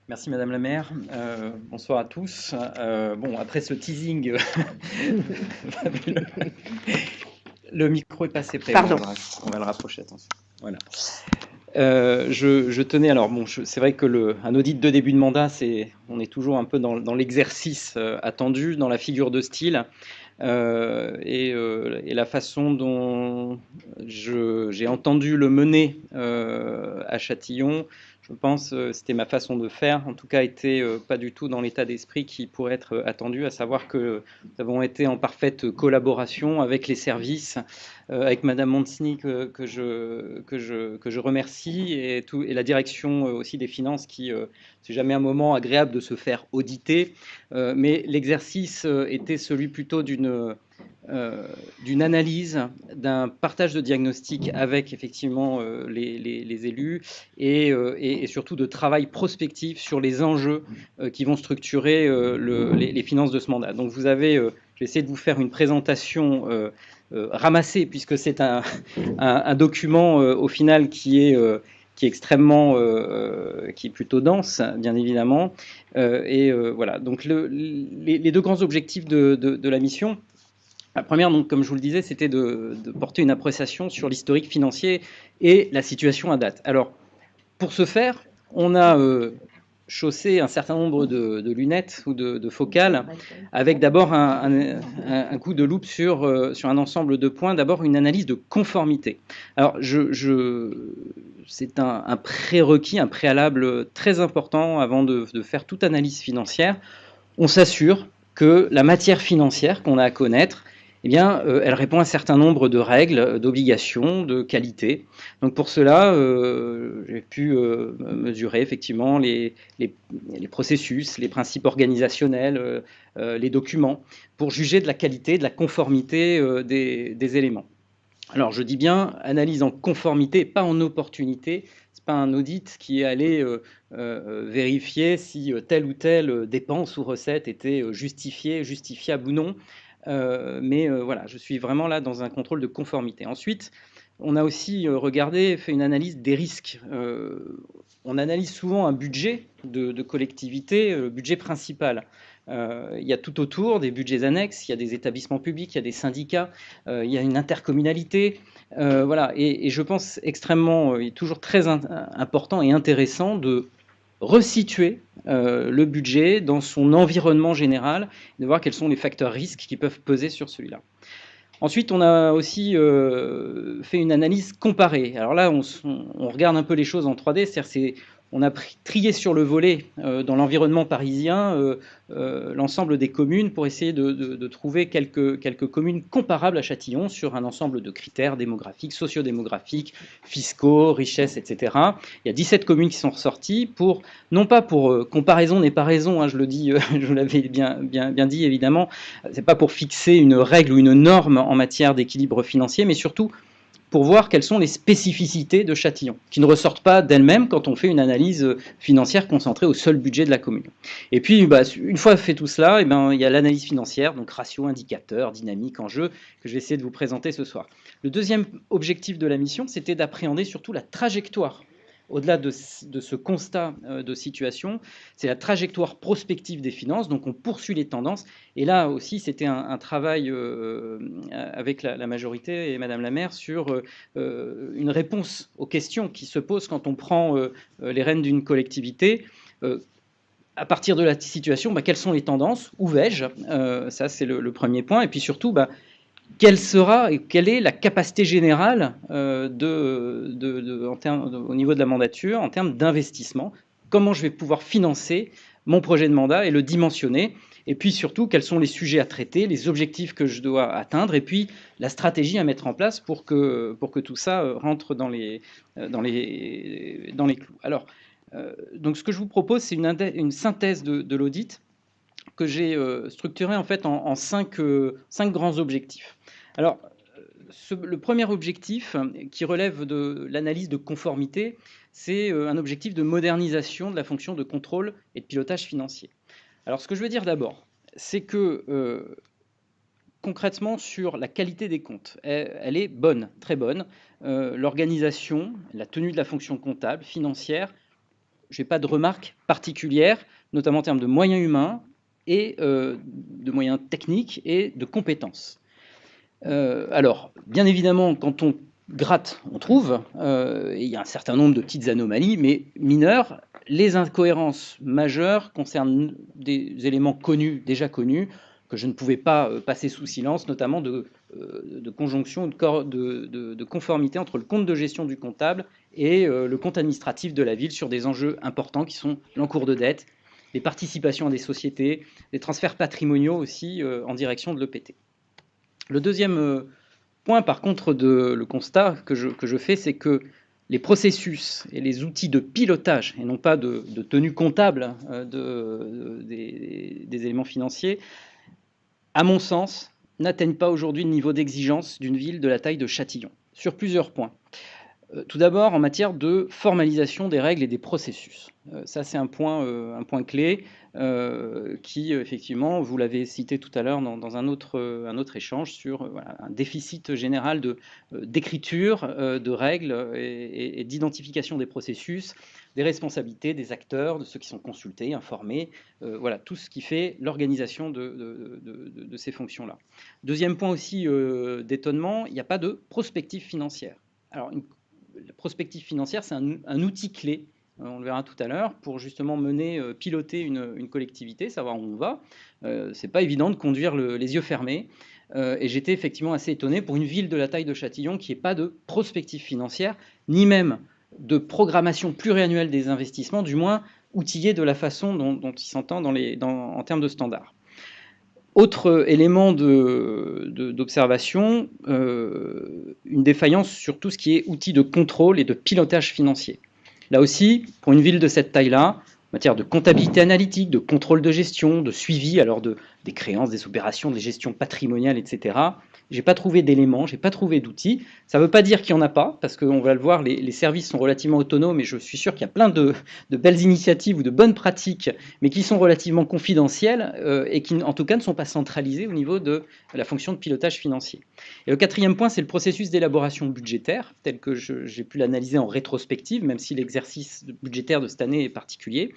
Merci Madame la maire. Bonsoir à tous. Bon, après ce teasing, le micro est passé près. Bon, Pardon. on va le rapprocher, attention. Voilà. Je tenais, alors bon, c'est vrai que un audit de début de mandat, on est toujours un peu dans l'exercice attendu, dans la figure de style. Et la façon dont j'ai entendu le mener à Châtillon, je pense, c'était ma façon de faire, en tout cas, était pas du tout dans l'état d'esprit qui pourrait être attendu, à savoir que nous avons été en parfaite collaboration avec les services, avec Madame Montsny que je remercie, et la direction aussi des finances qui, c'est jamais un moment agréable de se faire auditer, mais l'exercice était celui plutôt d'une analyse, d'un partage de diagnostic avec effectivement les élus, et surtout de travail prospectif sur les enjeux qui vont structurer les finances de ce mandat. Donc je vais essayer de vous faire une présentation ramassée, puisque c'est un document au final qui est extrêmement, qui est plutôt dense, bien évidemment. Voilà, donc les deux grands objectifs de la mission. La première, donc, comme je vous le disais, c'était de porter une appréciation sur l'historique financier et la situation à date. Alors, pour ce faire, on a chaussé un certain nombre de lunettes ou de focales, avec d'abord un coup de loupe sur un ensemble de points. D'abord, une analyse de conformité. Alors, c'est un prérequis, un préalable très important avant de faire toute analyse financière. On s'assure que la matière financière qu'on a à connaître, eh bien, elle répond à un certain nombre de règles, d'obligations, de qualités. Donc pour cela, j'ai pu mesurer effectivement les processus, les principes organisationnels, les documents, pour juger de la qualité, de la conformité des éléments. Alors je dis bien analyse en conformité, pas en opportunité. Ce n'est pas un audit qui est allé vérifier si telle ou telle dépense ou recette était justifiée, justifiable ou non. Voilà, je suis vraiment là dans un contrôle de conformité. Ensuite, on a aussi fait une analyse des risques. On analyse souvent un budget de collectivité, le budget principal. Il y a tout autour des budgets annexes, il y a des établissements publics, il y a des syndicats, il y a une intercommunalité. Voilà, et je pense extrêmement, il est toujours très important et intéressant de resituer le budget dans son environnement général, de voir quels sont les facteurs risques qui peuvent peser sur celui-là. Ensuite, on a aussi fait une analyse comparée. Alors là, on regarde un peu les choses en 3D, c'est-à-dire on a trié sur le volet dans l'environnement parisien l'ensemble des communes pour essayer de trouver quelques communes comparables à Châtillon sur un ensemble de critères démographiques, sociodémographiques, fiscaux, richesses, etc. Il y a 17 communes qui sont ressorties, non pas pour comparaison n'est pas raison, hein, je le dis, je vous l'avais bien dit évidemment, c'est pas pour fixer une règle ou une norme en matière d'équilibre financier, mais surtout pour voir quelles sont les spécificités de Châtillon, qui ne ressortent pas d'elles-mêmes quand on fait une analyse financière concentrée au seul budget de la commune. Et puis, une fois fait tout cela, il y a l'analyse financière, donc ratio, indicateur, dynamique, enjeu, que je vais essayer de vous présenter ce soir. Le deuxième objectif de la mission, c'était d'appréhender surtout la trajectoire. Au-delà de ce constat de situation, c'est la trajectoire prospective des finances, donc on poursuit les tendances. Et là aussi, c'était un travail avec la majorité et Madame la maire sur une réponse aux questions qui se posent quand on prend les rênes d'une collectivité. À partir de la situation, quelles sont les tendances? Où vais-je? Ça, c'est le premier point. Et puis surtout, quelle sera et quelle est la capacité générale au niveau de la mandature en termes d'investissement? Comment je vais pouvoir financer mon projet de mandat et le dimensionner? Et puis surtout, quels sont les sujets à traiter, les objectifs que je dois atteindre, et puis la stratégie à mettre en place pour que tout ça rentre dans les clous. Alors, donc ce que je vous propose, c'est une synthèse de l'audit que j'ai structuré en fait en cinq grands objectifs. Alors, le premier objectif, qui relève de l'analyse de conformité, c'est un objectif de modernisation de la fonction de contrôle et de pilotage financier. Alors, ce que je veux dire d'abord, c'est que concrètement, sur la qualité des comptes, elle est bonne, très bonne. L'organisation, la tenue de la fonction comptable, financière, je n'ai pas de remarques particulières, notamment en termes de moyens humains et de moyens techniques et de compétences. Alors, bien évidemment, quand on gratte, on trouve, et il y a un certain nombre de petites anomalies, mais mineures. Les incohérences majeures concernent des éléments connus, déjà connus, que je ne pouvais pas passer sous silence, notamment de conjonction, de conformité entre le compte de gestion du comptable et le compte administratif de la ville sur des enjeux importants qui sont l'encours de dette, les participations à des sociétés, les transferts patrimoniaux aussi en direction de l'EPT. Le deuxième point, par contre, le constat que je fais, c'est que les processus et les outils de pilotage, et non pas de tenue comptable des éléments financiers, à mon sens, n'atteignent pas aujourd'hui le niveau d'exigence d'une ville de la taille de Châtillon, sur plusieurs points. Tout d'abord, en matière de formalisation des règles et des processus. Ça, c'est un point clé qui, effectivement, vous l'avez cité tout à l'heure dans un autre échange sur voilà, un déficit général d'écriture, de règles et d'identification des processus, des responsabilités des acteurs, de ceux qui sont consultés, informés, voilà, tout ce qui fait l'organisation de ces fonctions-là. Deuxième point aussi d'étonnement, il n'y a pas de prospective financière. Alors, la prospective financière, c'est un outil clé, on le verra tout à l'heure, pour justement piloter une collectivité, savoir où on va. C'est pas évident de conduire les yeux fermés. Et j'étais effectivement assez étonné pour une ville de la taille de Châtillon qui n'ait pas de prospective financière, ni même de programmation pluriannuelle des investissements, du moins outillée de la façon dont il s'entend en termes de standards. Autre élément d'observation, une défaillance sur tout ce qui est outils de contrôle et de pilotage financier. Là aussi, pour une ville de cette taille-là, en matière de comptabilité analytique, de contrôle de gestion, de suivi alors des créances, des opérations, des gestions patrimoniales, etc., j'ai pas trouvé d'éléments, j'ai pas trouvé d'outils. Ça ne veut pas dire qu'il n'y en a pas, parce qu'on va le voir, les services sont relativement autonomes et je suis sûr qu'il y a plein de belles initiatives ou de bonnes pratiques, mais qui sont relativement confidentielles et qui, en tout cas, ne sont pas centralisées au niveau de la fonction de pilotage financier. Et le quatrième point, c'est le processus d'élaboration budgétaire, tel que j'ai pu l'analyser en rétrospective, même si l'exercice budgétaire de cette année est particulier.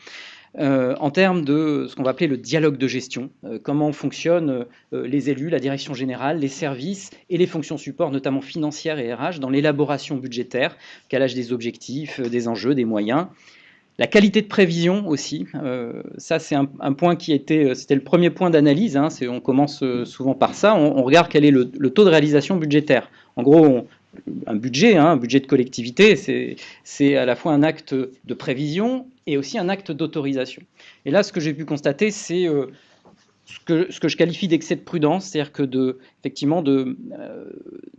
En termes de ce qu'on va appeler le dialogue de gestion, comment fonctionnent les élus, la direction générale, les services et les fonctions support, notamment financières et RH, dans l'élaboration budgétaire, calage des objectifs, des enjeux, des moyens. La qualité de prévision aussi, ça c'est un point c'était le premier point d'analyse, hein, on commence souvent par ça, on regarde quel est le taux de réalisation budgétaire. En gros, un budget de collectivité, c'est à la fois un acte de prévision et aussi un acte d'autorisation. Et là, ce que j'ai pu constater, c'est ce que je qualifie d'excès de prudence, c'est-à-dire que effectivement de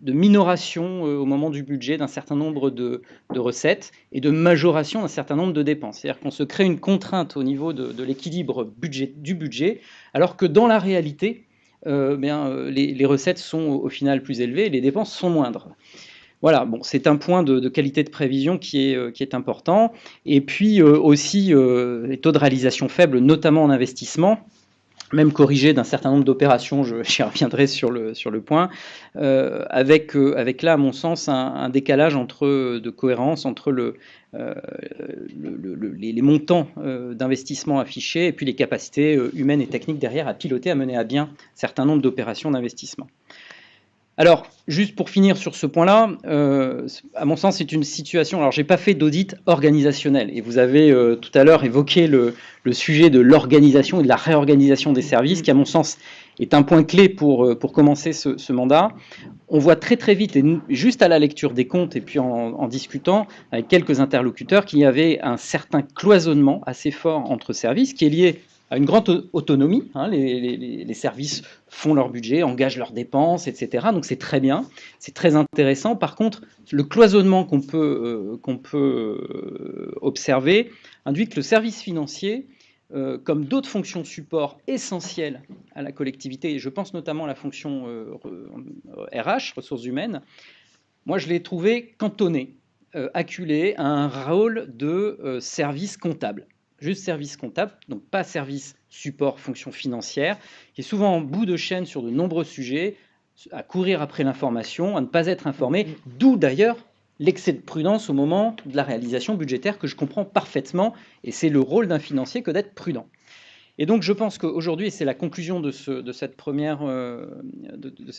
minoration au moment du budget d'un certain nombre de recettes et de majoration d'un certain nombre de dépenses. C'est-à-dire qu'on se crée une contrainte au niveau de l'équilibre du budget, alors que dans la réalité, les recettes sont au final plus élevées et les dépenses sont moindres. Voilà, bon, c'est un point de qualité de prévision qui est important. Et puis aussi les taux de réalisation faibles, notamment en investissement, même corrigé d'un certain nombre d'opérations, j'y reviendrai sur le point, avec là, à mon sens, un décalage de cohérence entre les montants d'investissement affichés et puis les capacités humaines et techniques derrière à piloter, à mener à bien un certain nombre d'opérations d'investissement. Alors, juste pour finir sur ce point-là, à mon sens, c'est une situation... Alors, je n'ai pas fait d'audit organisationnel, et vous avez tout à l'heure évoqué le sujet de l'organisation et de la réorganisation des services, qui, à mon sens, est un point clé pour commencer ce mandat. On voit très très vite, et juste à la lecture des comptes, et puis en discutant avec quelques interlocuteurs, qu'il y avait un certain cloisonnement assez fort entre services, qui est lié à une grande autonomie, hein, les services font leur budget, engagent leurs dépenses, etc. Donc c'est très bien, c'est très intéressant. Par contre, le cloisonnement qu'on peut observer induit que le service financier, comme d'autres fonctions de support essentielles à la collectivité, et je pense notamment à la fonction RH, ressources humaines, moi je l'ai trouvé cantonné, acculé à un rôle de service comptable. Juste service comptable, donc pas service support, fonction financière, qui est souvent en bout de chaîne sur de nombreux sujets, à courir après l'information, à ne pas être informé, d'où d'ailleurs l'excès de prudence au moment de la réalisation budgétaire, que je comprends parfaitement, et c'est le rôle d'un financier que d'être prudent. Et donc je pense qu'aujourd'hui, et c'est la conclusion de ce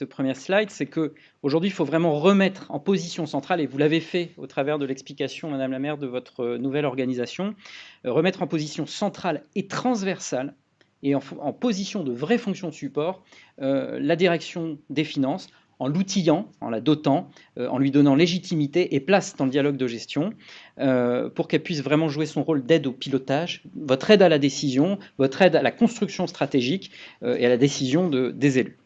premier slide, c'est qu'aujourd'hui, il faut vraiment remettre en position centrale, et vous l'avez fait au travers de l'explication, Madame la maire, de votre nouvelle organisation, remettre en position centrale et transversale, et en position de vraie fonction de support, la direction des finances, en l'outillant, en la dotant, en lui donnant légitimité et place dans le dialogue de gestion, pour qu'elle puisse vraiment jouer son rôle d'aide au pilotage, votre aide à la décision, votre aide à la construction stratégique et à la décision des élus.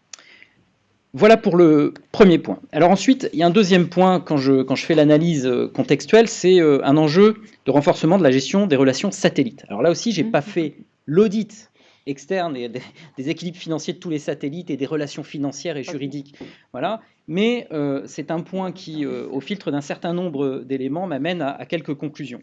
Voilà pour le premier point. Alors ensuite, il y a un deuxième point quand je fais l'analyse contextuelle, c'est un enjeu de renforcement de la gestion des relations satellites. Alors là aussi, je n'ai pas fait l'audit externe et des équilibres financiers de tous les satellites et des relations financières et juridiques. Voilà. Mais c'est un point qui, au filtre d'un certain nombre d'éléments, m'amène à quelques conclusions.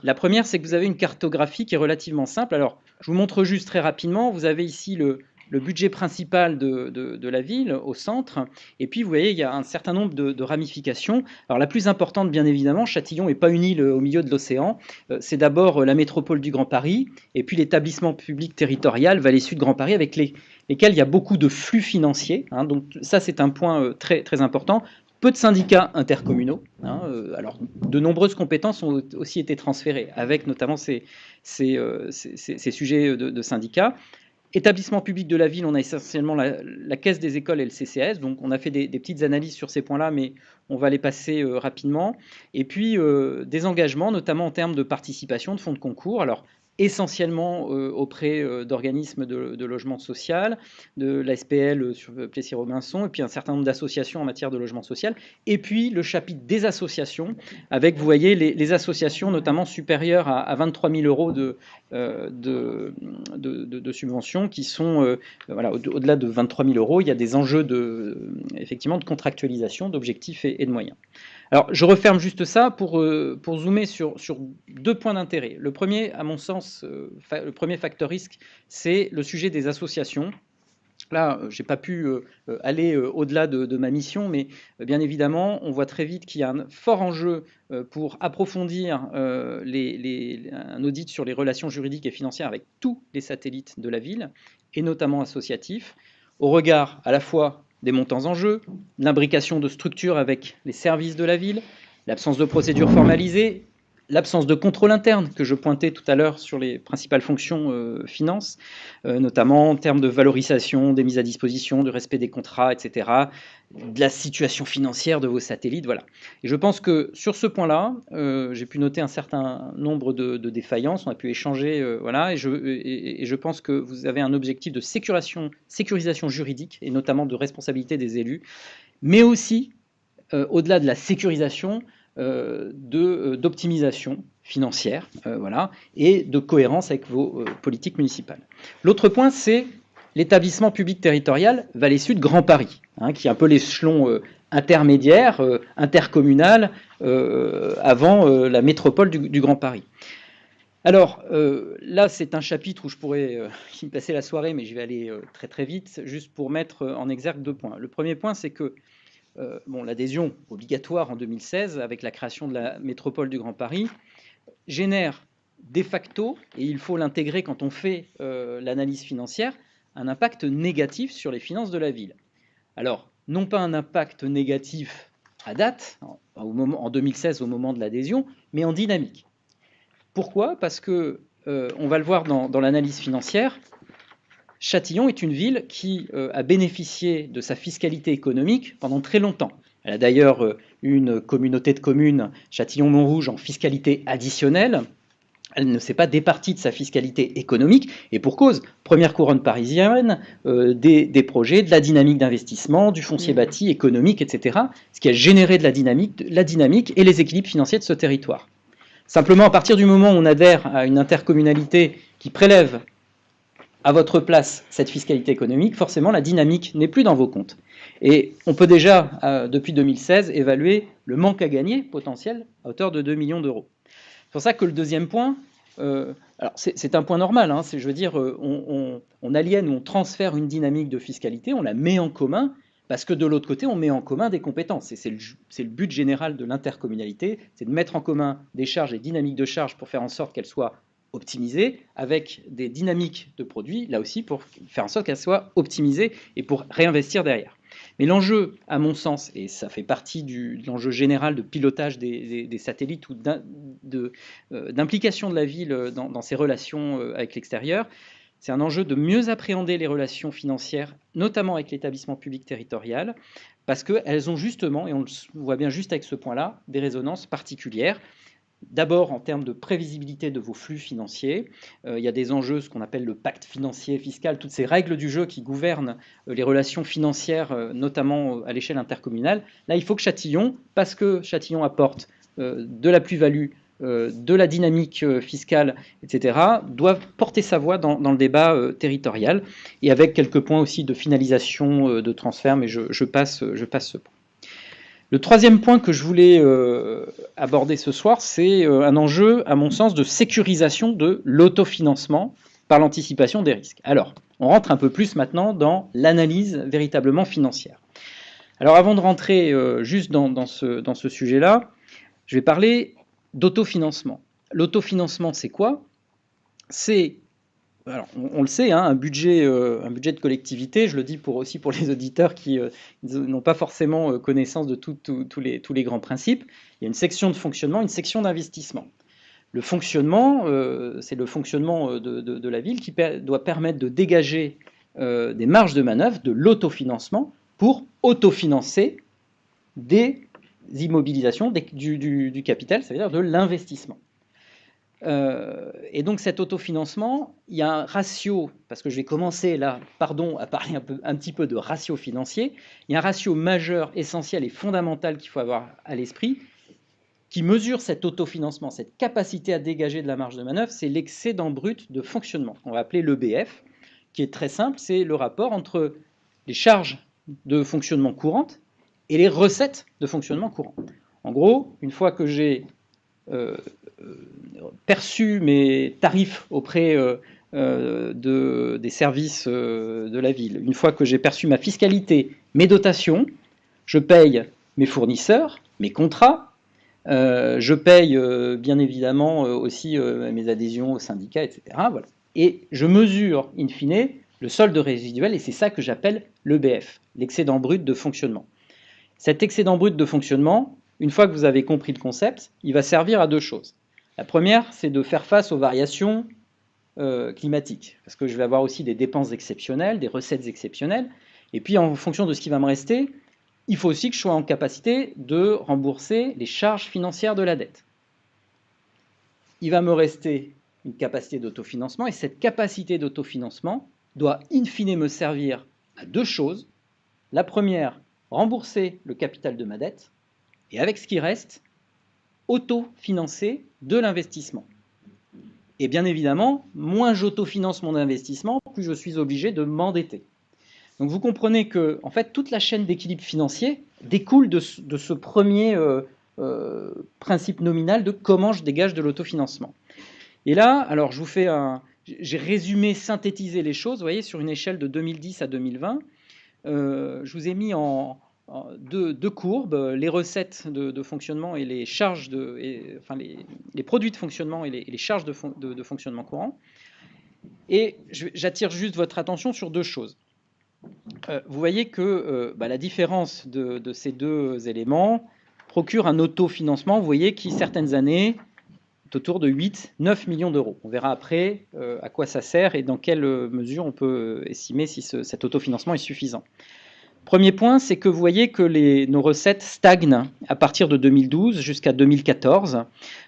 La première, c'est que vous avez une cartographie qui est relativement simple. Alors, je vous montre juste très rapidement. Vous avez ici le budget principal de la ville au centre. Et puis, vous voyez, il y a un certain nombre de ramifications. Alors, la plus importante, bien évidemment, Châtillon n'est pas une île au milieu de l'océan. C'est d'abord la métropole du Grand Paris et puis l'établissement public territorial Vallée Sud Grand Paris avec lesquels il y a beaucoup de flux financiers. Donc, ça, c'est un point très, très important. Peu de syndicats intercommunaux. Alors, de nombreuses compétences ont aussi été transférées, avec notamment ces sujets de syndicats. Établissement public de la ville, on a essentiellement la caisse des écoles et le CCAS. Donc, on a fait des petites analyses sur ces points-là, mais on va les passer rapidement. Et puis, des engagements, notamment en termes de participation, de fonds de concours. Alors, essentiellement auprès d'organismes de logement social, de la SPL sur Plessis-Robinson, et puis un certain nombre d'associations en matière de logement social, et puis le chapitre des associations, avec, vous voyez, les associations notamment supérieures à 23 000 euros de subventions, qui sont, voilà, au-delà de 23 000 euros, il y a des enjeux effectivement de contractualisation, d'objectifs et de moyens. Alors, je referme juste ça pour zoomer sur deux points d'intérêt. Le premier, à mon sens, le premier facteur risque, c'est le sujet des associations. Là, je n'ai pas pu aller au-delà de ma mission, mais bien évidemment, on voit très vite qu'il y a un fort enjeu pour approfondir un audit sur les relations juridiques et financières avec tous les satellites de la ville, et notamment associatifs, au regard à la fois des montants en jeu, l'imbrication de structures avec les services de la ville, l'absence de procédures formalisées, l'absence de contrôle interne que je pointais tout à l'heure sur les principales fonctions finances, notamment en termes de valorisation, des mises à disposition, de respect des contrats, etc., de la situation financière de vos satellites. Voilà. Et je pense que sur ce point-là, j'ai pu noter un certain nombre de défaillances, on a pu échanger, voilà, et je pense que vous avez un objectif de sécurisation juridique, et notamment de responsabilité des élus, mais aussi, au-delà de la sécurisation, d'optimisation financière, voilà, et de cohérence avec vos politiques municipales. L'autre point, c'est l'établissement public territorial Vallée Sud Grand Paris, qui est un peu l'échelon intermédiaire, intercommunal, avant la métropole du Grand Paris. Alors, là, c'est un chapitre où je pourrais y passer la soirée, mais je vais aller très très vite, juste pour mettre en exergue deux points. Le premier point, c'est que l'adhésion obligatoire en 2016 avec la création de la métropole du Grand Paris génère de facto, et il faut l'intégrer quand on fait l'analyse financière, un impact négatif sur les finances de la ville. Alors, non pas un impact négatif à date, en 2016 au moment de l'adhésion, mais en dynamique. Pourquoi ? Parce que, on va le voir dans l'analyse financière, Châtillon est une ville qui a bénéficié de sa fiscalité économique pendant très longtemps. Elle a d'ailleurs une communauté de communes, Châtillon-Montrouge, en fiscalité additionnelle. Elle ne s'est pas départie de sa fiscalité économique, et pour cause, première couronne parisienne, des projets, de la dynamique d'investissement, du foncier bâti, économique, etc., ce qui a généré de la dynamique et les équilibres financiers de ce territoire. Simplement, à partir du moment où on adhère à une intercommunalité qui prélève à votre place cette fiscalité économique, forcément la dynamique n'est plus dans vos comptes. Et on peut déjà, depuis 2016, évaluer le manque à gagner potentiel à hauteur de 2 millions d'euros. C'est pour ça que le deuxième point, alors c'est un point normal, je veux dire, on aliène ou on transfère une dynamique de fiscalité, on la met en commun, Parce que de l'autre côté, on met en commun des compétences. Et c'est le but général de l'intercommunalité, c'est de mettre en commun des charges et dynamiques de charges pour faire en sorte qu'elles soient optimisées, avec des dynamiques de produits, là aussi, pour faire en sorte qu'elles soient optimisées et pour réinvestir derrière. Mais l'enjeu, à mon sens, et ça fait partie de l'enjeu général de pilotage des satellites ou d'implication de la ville dans ses relations avec l'extérieur, c'est un enjeu de mieux appréhender les relations financières, notamment avec l'établissement public territorial, parce qu'elles ont justement, et on le voit bien juste avec ce point-là, des résonances particulières. D'abord, en termes de prévisibilité de vos flux financiers, il y a des enjeux, ce qu'on appelle le pacte financier fiscal, toutes ces règles du jeu qui gouvernent les relations financières, notamment à l'échelle intercommunale. Là, il faut que Châtillon, parce que Châtillon apporte de la plus-value, de la dynamique fiscale, etc., doivent porter sa voix dans le débat territorial, et avec quelques points aussi de finalisation de transfert, mais je passe ce point. Le troisième point que je voulais aborder ce soir, c'est un enjeu, à mon sens, de sécurisation de l'autofinancement par l'anticipation des risques. Alors, on rentre un peu plus maintenant dans l'analyse véritablement financière. Alors, avant de rentrer juste dans ce sujet-là, je vais parler d'autofinancement. L'autofinancement, c'est quoi? C'est, alors, on le sait, hein, un budget de collectivité, je le dis aussi pour les auditeurs qui n'ont pas forcément connaissance de tous les grands principes. Il y a une section de fonctionnement, une section d'investissement. Le fonctionnement, c'est le fonctionnement de la ville qui doit permettre de dégager des marges de manœuvre, de l'autofinancement, pour autofinancer des immobilisations, du capital, c'est-à-dire de l'investissement. Et donc cet autofinancement, il y a un ratio, parce que je vais commencer là, à parler un petit peu de ratio financier, il y a un ratio majeur, essentiel et fondamental qu'il faut avoir à l'esprit, qui mesure cet autofinancement, cette capacité à dégager de la marge de manœuvre, c'est l'excédent brut de fonctionnement, qu'on va appeler l'EBF, qui est très simple, c'est le rapport entre les charges de fonctionnement courantes et les recettes de fonctionnement courant. En gros, une fois que j'ai perçu mes tarifs auprès des services de la ville, une fois que j'ai perçu ma fiscalité, mes dotations, je paye mes fournisseurs, mes contrats, je paye bien évidemment aussi mes adhésions aux syndicats, etc. Voilà. Et je mesure, in fine, le solde résiduel, et c'est ça que j'appelle l'EBF, l'excédent brut de fonctionnement. Cet excédent brut de fonctionnement, une fois que vous avez compris le concept, il va servir à deux choses. La première, c'est de faire face aux variations climatiques, parce que je vais avoir aussi des dépenses exceptionnelles, des recettes exceptionnelles, et puis en fonction de ce qui va me rester, il faut aussi que je sois en capacité de rembourser les charges financières de la dette. Il va me rester une capacité d'autofinancement, et cette capacité d'autofinancement doit in fine me servir à deux choses. La première, rembourser le capital de ma dette, et avec ce qui reste, autofinancer de l'investissement. Et bien évidemment, moins j'autofinance mon investissement, plus je suis obligé de m'endetter. Donc vous comprenez que en fait, toute la chaîne d'équilibre financier découle de ce premier principe nominal de comment je dégage de l'autofinancement. Et là, alors je vous fais j'ai résumé, synthétisé les choses, vous voyez, sur une échelle de 2010 à 2020. Je vous ai mis deux courbes, les recettes de fonctionnement et les charges enfin les produits de fonctionnement et les charges de fonctionnement courant. Et j'attire juste votre attention sur deux choses. Vous voyez que la différence de ces deux éléments procure un autofinancement, vous voyez, qui certaines années est autour de 8-9 millions d'euros. On verra après à quoi ça sert et dans quelle mesure on peut estimer si cet autofinancement est suffisant. Premier point, c'est que vous voyez que nos recettes stagnent à partir de 2012 jusqu'à 2014.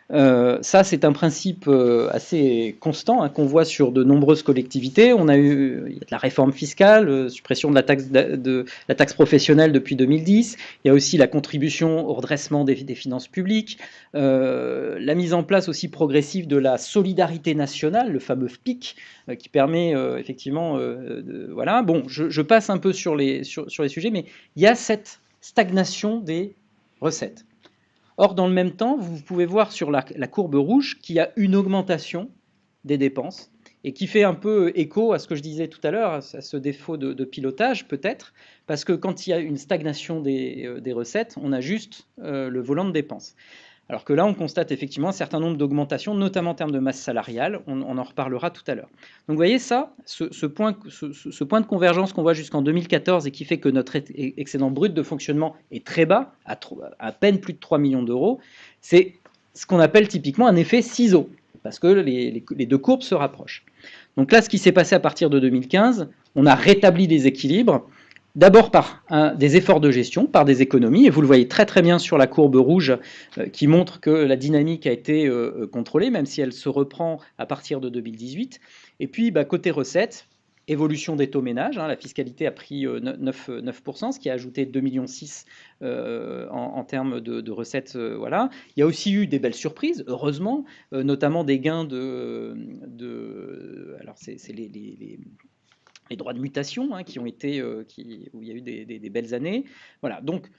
Ça, c'est un principe assez constant hein, qu'on voit sur de nombreuses collectivités. Il y a de la réforme fiscale, suppression de la taxe professionnelle depuis 2010. Il y a aussi la contribution au redressement des finances publiques, la mise en place aussi progressive de la solidarité nationale, le fameux FPIC, qui permet effectivement, voilà. Bon, je passe un peu sur les sujets, mais il y a cette stagnation des recettes. Or, dans le même temps, vous pouvez voir sur la courbe rouge qu'il y a une augmentation des dépenses. et qui fait un peu écho à ce que je disais tout à l'heure, à ce défaut de pilotage peut-être, parce que quand il y a une stagnation des recettes, on a juste le volant de dépenses. Alors que là, on constate effectivement un certain nombre d'augmentations, notamment en termes de masse salariale. On en reparlera tout à l'heure. Donc vous voyez ça, ce point de convergence qu'on voit jusqu'en 2014 et qui fait que notre excédent brut de fonctionnement est très bas, à peine plus de 3 millions d'euros, c'est ce qu'on appelle typiquement un effet ciseau, parce que les deux courbes se rapprochent. Donc là, ce qui s'est passé à partir de 2015, on a rétabli des équilibres. D'abord par des efforts de gestion, par des économies, et vous le voyez très très bien sur la courbe rouge qui montre que la dynamique a été contrôlée, même si elle se reprend à partir de 2018. Et puis côté recettes, évolution des taux ménages, la fiscalité a pris 9%, ce qui a ajouté 2,6 millions en termes de recettes. Voilà. Il y a aussi eu des belles surprises, heureusement, notamment des gains alors c'est les droits de mutation qui ont été, où il y a eu des belles années. Voilà, donc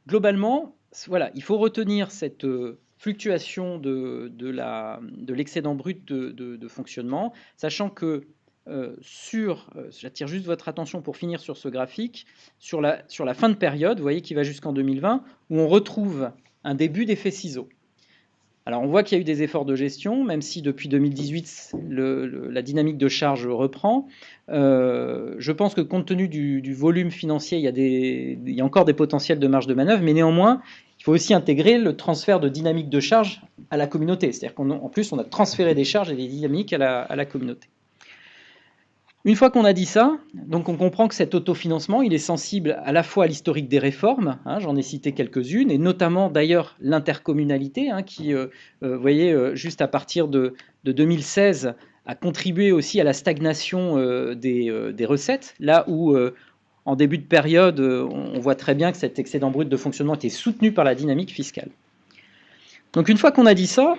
globalement, voilà, il faut retenir cette fluctuation de l'excédent brut de fonctionnement, sachant que j'attire juste votre attention pour finir sur ce graphique, sur la fin de période, vous voyez qui va jusqu'en 2020, où on retrouve un début d'effet ciseau. Alors on voit qu'il y a eu des efforts de gestion, même si depuis 2018 la dynamique de charge reprend. Je pense que compte tenu du volume financier, il y a encore des potentiels de marge de manœuvre, mais néanmoins, il faut aussi intégrer le transfert de dynamique de charge à la communauté. C'est-à-dire qu'en plus, on a transféré des charges et des dynamiques à la communauté. Une fois qu'on a dit ça, donc on comprend que cet autofinancement, il est sensible à la fois à l'historique des réformes, j'en ai cité quelques-unes, et notamment d'ailleurs l'intercommunalité, qui, vous voyez, juste à partir de 2016, a contribué aussi à la stagnation des recettes, là où en début de période, on voit très bien que cet excédent brut de fonctionnement était soutenu par la dynamique fiscale. Donc une fois qu'on a dit ça,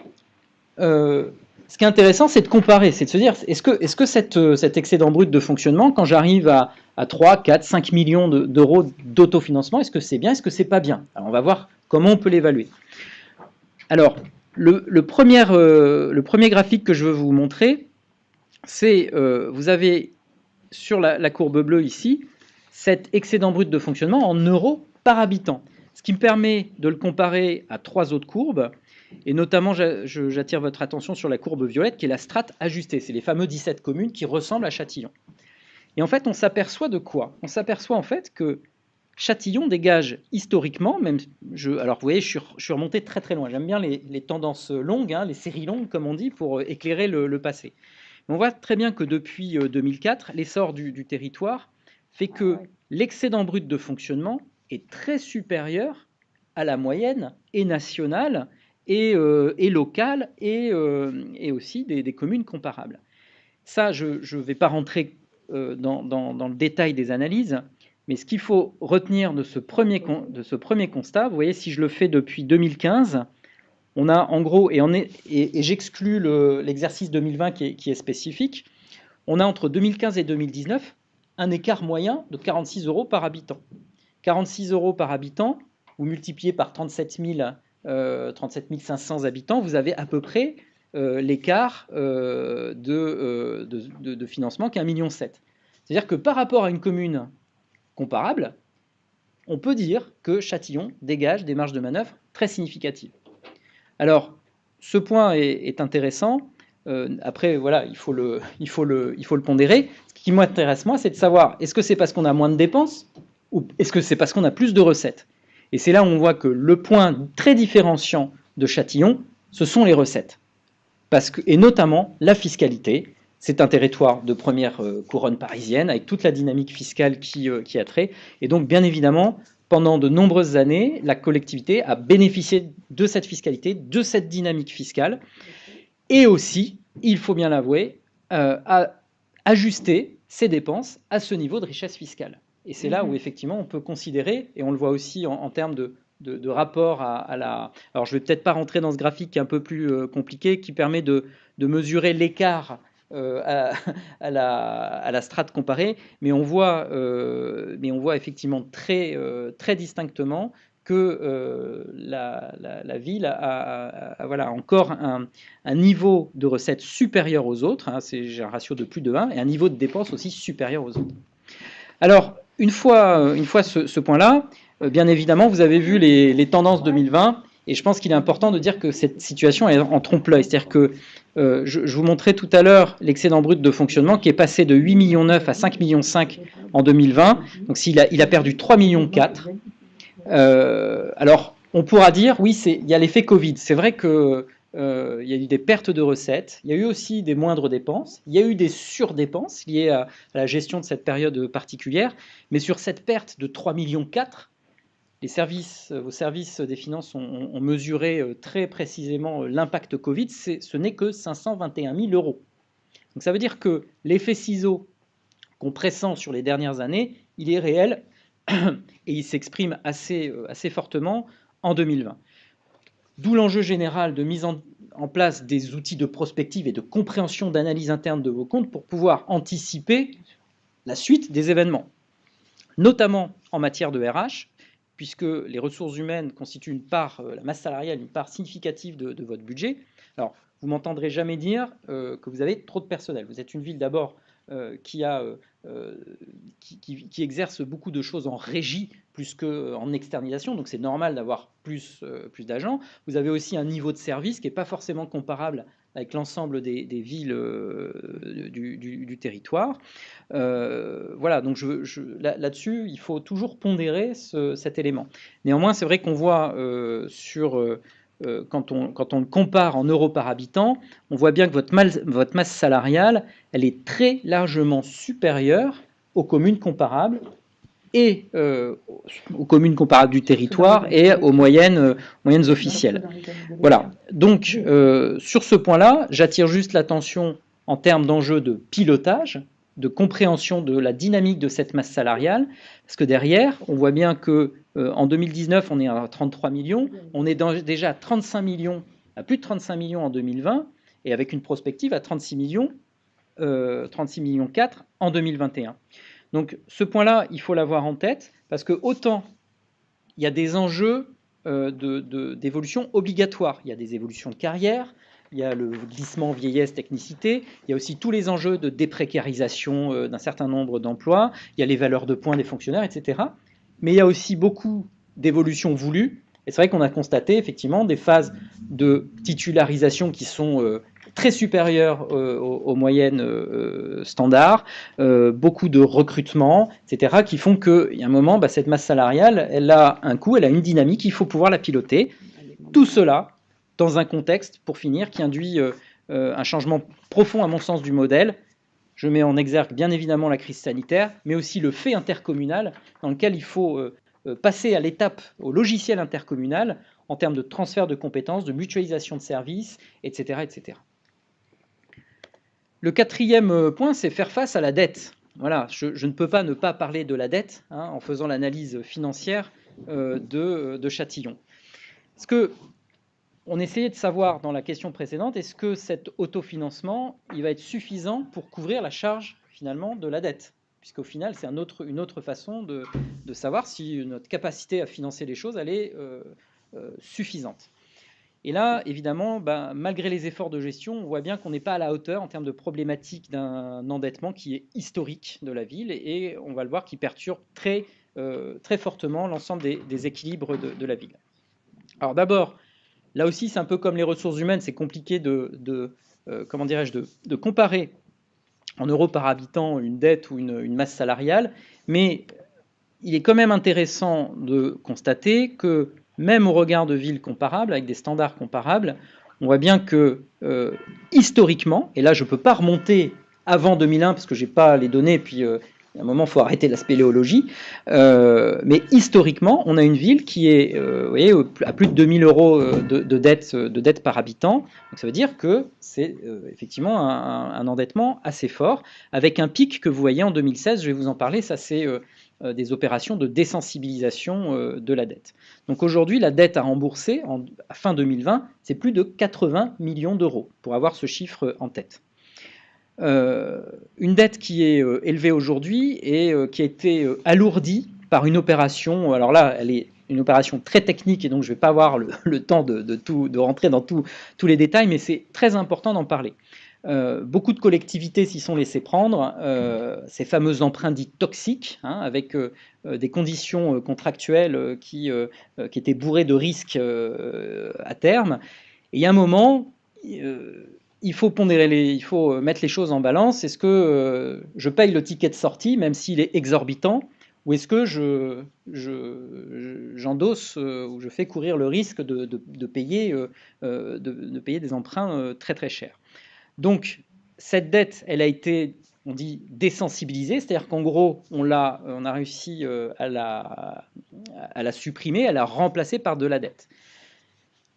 ce qui est intéressant, c'est de comparer, c'est de se dire, est-ce que cet excédent brut de fonctionnement, quand j'arrive à 3, 4, 5 millions d'euros d'autofinancement, est-ce que c'est bien, est-ce que c'est pas bien? Alors on va voir comment on peut l'évaluer. Alors, le premier graphique que je veux vous montrer, c'est, vous avez sur la courbe bleue ici, cet excédent brut de fonctionnement en euros par habitant, ce qui me permet de le comparer à 3 autres courbes. Et notamment, j'attire votre attention sur la courbe violette, qui est la strate ajustée. C'est les fameux 17 communes qui ressemblent à Châtillon. Et en fait, on s'aperçoit de quoi? On s'aperçoit en fait que Châtillon dégage historiquement, alors vous voyez, je suis remonté très très loin. J'aime bien les tendances longues, les séries longues, comme on dit, pour éclairer le passé. On voit très bien que depuis 2004, l'essor du territoire fait que l'excédent brut de fonctionnement est très supérieur à la moyenne et nationale et locale et aussi des communes comparables. Ça, je ne vais pas rentrer dans le détail des analyses, mais ce qu'il faut retenir de ce premier constat, vous voyez, si je le fais depuis 2015, on a en gros, et j'exclus l'exercice 2020 qui est spécifique, on a entre 2015 et 2019 un écart moyen de 46 euros par habitant. 46 euros par habitant, vous multipliez par 37 500 habitants, vous avez à peu près l'écart de financement qui est 1,7 million. C'est-à-dire que par rapport à une commune comparable, on peut dire que Châtillon dégage des marges de manœuvre très significatives. Alors, ce point est intéressant. Après, voilà, il faut le pondérer. Ce qui m'intéresse, moi, c'est de savoir, est-ce que c'est parce qu'on a moins de dépenses ou est-ce que c'est parce qu'on a plus de recettes? Et c'est là où on voit que le point très différenciant de Châtillon, ce sont les recettes. Et notamment la fiscalité. C'est un territoire de première couronne parisienne, avec toute la dynamique fiscale qui a trait. Et donc, bien évidemment, pendant de nombreuses années, la collectivité a bénéficié de cette fiscalité, de cette dynamique fiscale, et aussi, il faut bien l'avouer, a ajusté ses dépenses à ce niveau de richesse fiscale. Et c'est là où, effectivement, on peut considérer, et on le voit aussi en termes de rapport à la... Alors, je ne vais peut-être pas rentrer dans ce graphique qui est un peu plus compliqué, qui permet de mesurer l'écart à la strate comparée, mais on voit effectivement très distinctement que la ville a voilà, encore un niveau de recettes supérieur aux autres, hein, j'ai un ratio de plus de 1, et un niveau de dépenses aussi supérieur aux autres. Alors, une fois ce point-là, bien évidemment, vous avez vu les tendances 2020, et je pense qu'il est important de dire que cette situation est en trompe-l'œil. C'est-à-dire que je vous montrais tout à l'heure l'excédent brut de fonctionnement qui est passé de 8,9 millions à 5,5 millions en 2020. Donc il a perdu 3,4 millions. Alors, on pourra dire, oui, il y a l'effet Covid. C'est vrai que il y a eu des pertes de recettes, il y a eu aussi des moindres dépenses, il y a eu des surdépenses liées à la gestion de cette période particulière, mais sur cette perte de 3,4 millions, vos services des finances ont mesuré très précisément l'impact Covid, ce n'est que 521 000 euros. Donc ça veut dire que l'effet ciseau qu'on pressent sur les dernières années, il est réel et il s'exprime assez fortement en 2020. D'où l'enjeu général de mise en place des outils de prospective et de compréhension d'analyse interne de vos comptes pour pouvoir anticiper la suite des événements, notamment en matière de RH, puisque les ressources humaines constituent une part, la masse salariale, une part significative de votre budget. Alors, vous m'entendrez jamais dire que vous avez trop de personnel. Vous êtes une ville d'abord qui exerce beaucoup de choses en régie plus qu'en externalisation, donc c'est normal d'avoir plus d'agents. Vous avez aussi un niveau de service qui n'est pas forcément comparable avec l'ensemble des villes du territoire. Voilà, donc là-dessus, il faut toujours pondérer cet élément. Néanmoins, c'est vrai qu'on voit quand on le compare en euros par habitant, on voit bien que votre masse salariale, elle est très largement supérieure aux communes comparables et aux communes comparables du territoire et aux moyennes officielles. Voilà, donc sur ce point-là, j'attire juste l'attention en termes d'enjeux de pilotage, de compréhension de la dynamique de cette masse salariale, parce que derrière, on voit bien que en 2019, on est à 33 millions, on est déjà à 35 millions, à plus de 35 millions en 2020, et avec une prospective à 36 millions 4 en 2021. Donc ce point-là, il faut l'avoir en tête, parce que autant il y a des enjeux d'évolution obligatoire, il y a des évolutions de carrière, il y a le glissement vieillesse-technicité, il y a aussi tous les enjeux de déprécarisation d'un certain nombre d'emplois, il y a les valeurs de points des fonctionnaires, etc. Mais il y a aussi beaucoup d'évolutions voulues, et c'est vrai qu'on a constaté effectivement des phases de titularisation qui sont très supérieures aux moyennes standards, beaucoup de recrutement, etc., qui font qu'il y a un moment, cette masse salariale, elle a un coût, elle a une dynamique, il faut pouvoir la piloter. Tout cela dans un contexte, pour finir, qui induit un changement profond, à mon sens, du modèle. Je mets en exergue bien évidemment la crise sanitaire, mais aussi le fait intercommunal, dans lequel il faut passer à l'étape, au logiciel intercommunal, en termes de transfert de compétences, de mutualisation de services, etc. etc. Le quatrième point, c'est faire face à la dette. Voilà, je ne peux pas ne pas parler de la dette en faisant l'analyse financière de Châtillon. Parce que on essayait de savoir dans la question précédente, est-ce que cet autofinancement, il va être suffisant pour couvrir la charge finalement de la dette? Puisqu'au final, c'est une autre façon de savoir si notre capacité à financer les choses, elle est suffisante. Et là, évidemment, malgré les efforts de gestion, on voit bien qu'on n'est pas à la hauteur en termes de problématique d'un endettement qui est historique de la ville, et on va le voir qui perturbe très fortement l'ensemble des équilibres de la ville. Alors d'abord, là aussi, c'est un peu comme les ressources humaines, c'est compliqué de comparer en euros par habitant une dette ou une masse salariale, mais il est quand même intéressant de constater que même au regard de villes comparables, avec des standards comparables, on voit bien que historiquement, et là je ne peux pas remonter avant 2001 parce que je n'ai pas les données, puis à un moment il faut arrêter la spéléologie, mais historiquement, on a une ville qui est vous voyez, à plus de 2000 euros de dette par habitant, donc ça veut dire que c'est effectivement un endettement assez fort, avec un pic que vous voyez en 2016, je vais vous en parler, ça c'est des opérations de désensibilisation de la dette. Donc aujourd'hui, la dette à rembourser à fin 2020, c'est plus de 80 millions d'euros, pour avoir ce chiffre en tête. Une dette qui est élevée aujourd'hui et qui a été alourdie par une opération, alors là, elle est une opération très technique et donc je ne vais pas avoir le temps de rentrer dans tous les détails, mais c'est très important d'en parler. Beaucoup de collectivités s'y sont laissées prendre, ces fameux emprunts dits toxiques, hein, avec des conditions contractuelles qui étaient bourrées de risques à terme. Et il y a un moment, il faut pondérer il faut mettre les choses en balance. Est-ce que je paye le ticket de sortie, même s'il est exorbitant, ou est-ce que j'endosse ou je fais courir le risque de payer des emprunts très très chers? Donc, cette dette, elle a été, on dit, désensibilisée, c'est-à-dire qu'en gros, on a réussi à la supprimer, à la remplacer par de la dette.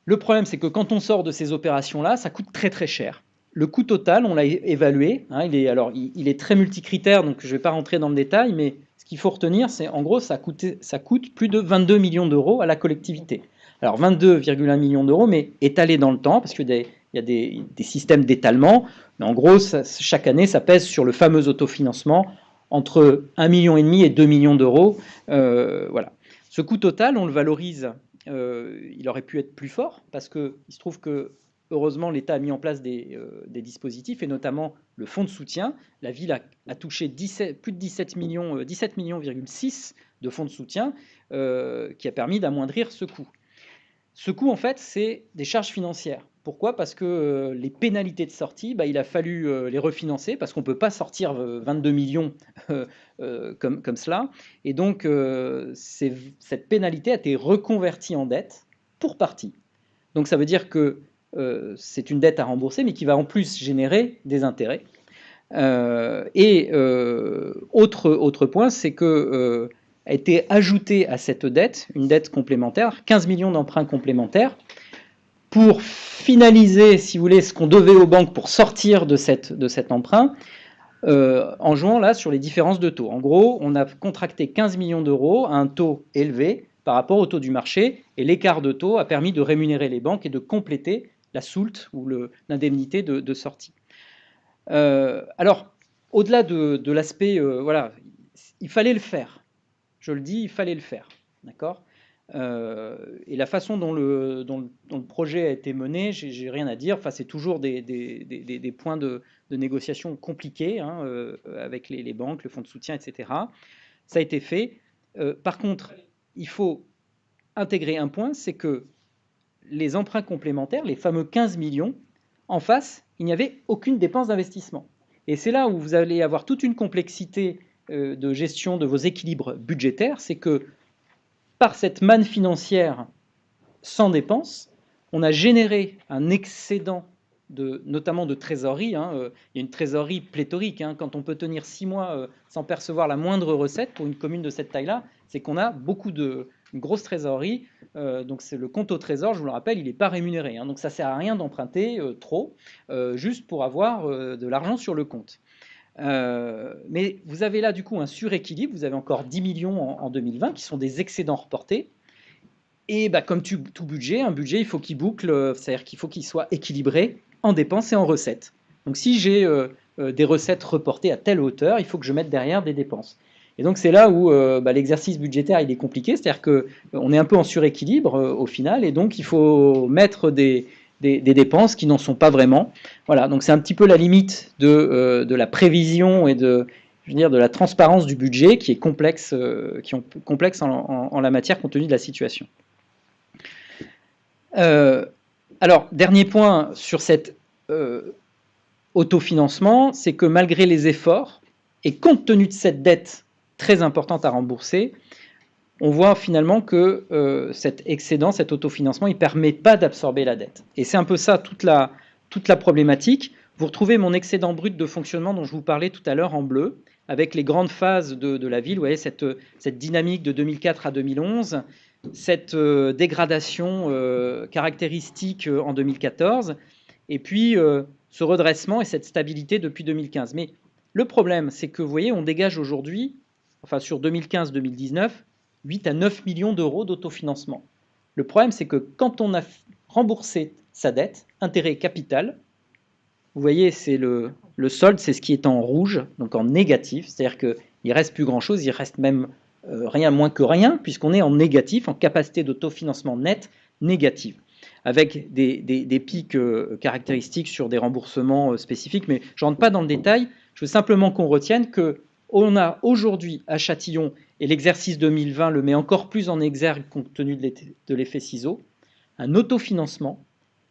Le problème, c'est que quand on sort de ces opérations-là, ça coûte très très cher. Le coût total, on l'a évalué, hein, il est très multicritère, donc je ne vais pas rentrer dans le détail, mais ce qu'il faut retenir, c'est en gros, ça coûte plus de 22 millions d'euros à la collectivité. Alors 22,1 millions d'euros, mais étalés dans le temps, parce qu'il y a des systèmes d'étalement, mais en gros, chaque année, ça pèse sur le fameux autofinancement entre 1,5 million et 2 millions d'euros. Voilà. Ce coût total, on le valorise, il aurait pu être plus fort, parce qu'il se trouve que, heureusement, l'État a mis en place des dispositifs, et notamment le fonds de soutien. La ville a touché plus de 17 millions, 17,6 millions de fonds de soutien, qui a permis d'amoindrir ce coût. Ce coût, en fait, c'est des charges financières. Pourquoi? Parce que les pénalités de sortie, il a fallu les refinancer, parce qu'on ne peut pas sortir 22 millions comme cela. Et donc, cette pénalité a été reconvertie en dette pour partie. Donc, ça veut dire que c'est une dette à rembourser, mais qui va en plus générer des intérêts. Autre point, c'est que a été ajouté à cette dette, une dette complémentaire, 15 millions d'emprunts complémentaires, pour finaliser, si vous voulez, ce qu'on devait aux banques pour sortir de cet emprunt, en jouant là sur les différences de taux. En gros, on a contracté 15 millions d'euros à un taux élevé par rapport au taux du marché, et l'écart de taux a permis de rémunérer les banques et de compléter la soulte ou l'indemnité de sortie. Alors, au-delà de l'aspect, voilà, il fallait le faire. Je le dis, il fallait le faire, d'accord? Et la façon dont le projet a été mené, j'ai rien à dire. Enfin, c'est toujours des points de négociation compliqués, hein, avec les banques, le fonds de soutien, etc. Ça a été fait. Par contre, il faut intégrer un point, c'est que les emprunts complémentaires, les fameux 15 millions, en face, il n'y avait aucune dépense d'investissement. Et c'est là où vous allez avoir toute une complexité de gestion de vos équilibres budgétaires, c'est que par cette manne financière sans dépense, on a généré un excédent notamment de trésorerie. Hein. Il y a une trésorerie pléthorique. Hein. Quand on peut tenir 6 mois sans percevoir la moindre recette pour une commune de cette taille-là, c'est qu'on a une grosse trésorerie. Donc c'est le compte au trésor, je vous le rappelle, il n'est pas rémunéré. Hein. Donc ça ne sert à rien d'emprunter trop, juste pour avoir de l'argent sur le compte. Mais vous avez là du coup un suréquilibre, vous avez encore 10 millions en 2020 qui sont des excédents reportés. Et comme tout budget, un budget il faut qu'il boucle, c'est-à-dire qu'il faut qu'il soit équilibré en dépenses et en recettes. Donc si j'ai des recettes reportées à telle hauteur, il faut que je mette derrière des dépenses. Et donc c'est là où l'exercice budgétaire il est compliqué, c'est-à-dire qu'on est un peu en suréquilibre au final, et donc il faut mettre des dépenses qui n'en sont pas vraiment. Voilà, donc c'est un petit peu la limite de la prévision et de la transparence du budget qui est complexe, complexe en la matière compte tenu de la situation. Alors, dernier point sur cet autofinancement, c'est que malgré les efforts, et compte tenu de cette dette très importante à rembourser, on voit finalement que cet excédent, cet autofinancement, il ne permet pas d'absorber la dette. Et c'est un peu ça toute la problématique. Vous retrouvez mon excédent brut de fonctionnement dont je vous parlais tout à l'heure en bleu, avec les grandes phases de la ville. Vous voyez cette dynamique de 2004 à 2011, cette dégradation caractéristique en 2014, et puis ce redressement et cette stabilité depuis 2015. Mais le problème, c'est que vous voyez, on dégage aujourd'hui, enfin sur 2015-2019, 8 à 9 millions d'euros d'autofinancement. Le problème, c'est que quand on a remboursé sa dette, intérêt et capital, vous voyez, c'est le solde, c'est ce qui est en rouge, donc en négatif, c'est-à-dire qu'il ne reste plus grand-chose, il reste même rien moins que rien, puisqu'on est en négatif, en capacité d'autofinancement net négative, avec des pics caractéristiques sur des remboursements spécifiques, mais je ne rentre pas dans le détail. Je veux simplement qu'on retienne qu'on a aujourd'hui à Châtillon, et l'exercice 2020 le met encore plus en exergue compte tenu de l'effet ciseau, un autofinancement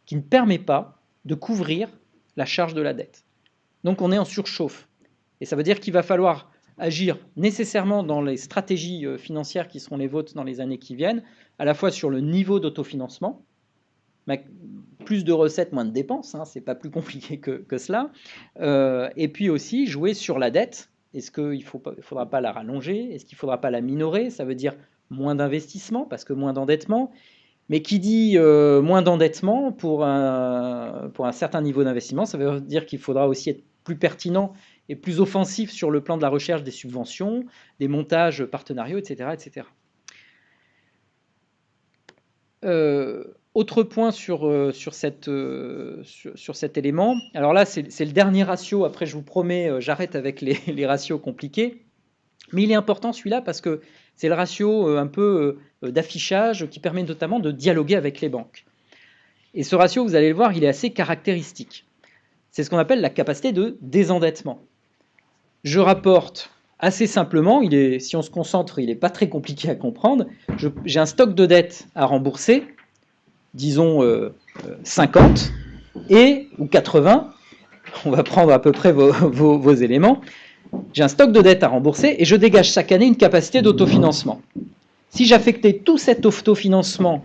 qui ne permet pas de couvrir la charge de la dette. Donc on est en surchauffe. Et ça veut dire qu'il va falloir agir nécessairement dans les stratégies financières qui seront les vôtres dans les années qui viennent, à la fois sur le niveau d'autofinancement, plus de recettes, moins de dépenses, hein, c'est pas plus compliqué que cela, et puis aussi jouer sur la dette. Est-ce qu'il ne faudra pas la rallonger? Est-ce qu'il ne faudra pas la minorer? Ça veut dire moins d'investissement, parce que moins d'endettement. Mais qui dit moins d'endettement pour un certain niveau d'investissement, ça veut dire qu'il faudra aussi être plus pertinent et plus offensif sur le plan de la recherche des subventions, des montages partenariaux, etc. etc. Autre point sur cet élément, alors là c'est le dernier ratio, après je vous promets, j'arrête avec les ratios compliqués, mais il est important celui-là parce que c'est le ratio un peu d'affichage qui permet notamment de dialoguer avec les banques. Et ce ratio, vous allez le voir, il est assez caractéristique. C'est ce qu'on appelle la capacité de désendettement. Je rapporte assez simplement, si on se concentre, il n'est pas très compliqué à comprendre. J'ai un stock de dette à rembourser, disons 50 ou 80, on va prendre à peu près vos éléments. J'ai un stock de dette à rembourser et je dégage chaque année une capacité d'autofinancement. Si j'affectais tout cet autofinancement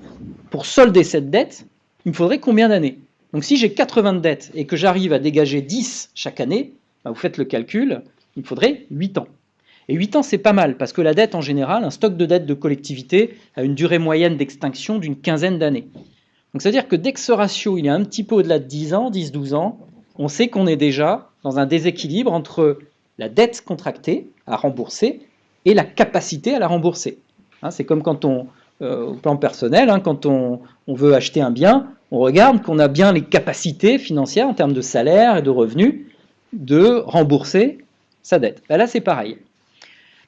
pour solder cette dette, il me faudrait combien d'années? Donc si j'ai 80 de dettes et que j'arrive à dégager 10 chaque année, vous faites le calcul, il me faudrait 8 ans. Et 8 ans, c'est pas mal, parce que la dette, en général, un stock de dette de collectivité a une durée moyenne d'extinction d'une quinzaine d'années. Donc c'est-à-dire que dès que ce ratio il est un petit peu au-delà de 10 ans, 10-12 ans, on sait qu'on est déjà dans un déséquilibre entre la dette contractée à rembourser et la capacité à la rembourser. C'est comme quand au plan personnel, quand on veut acheter un bien, on regarde qu'on a bien les capacités financières en termes de salaire et de revenus de rembourser sa dette. Là, c'est pareil.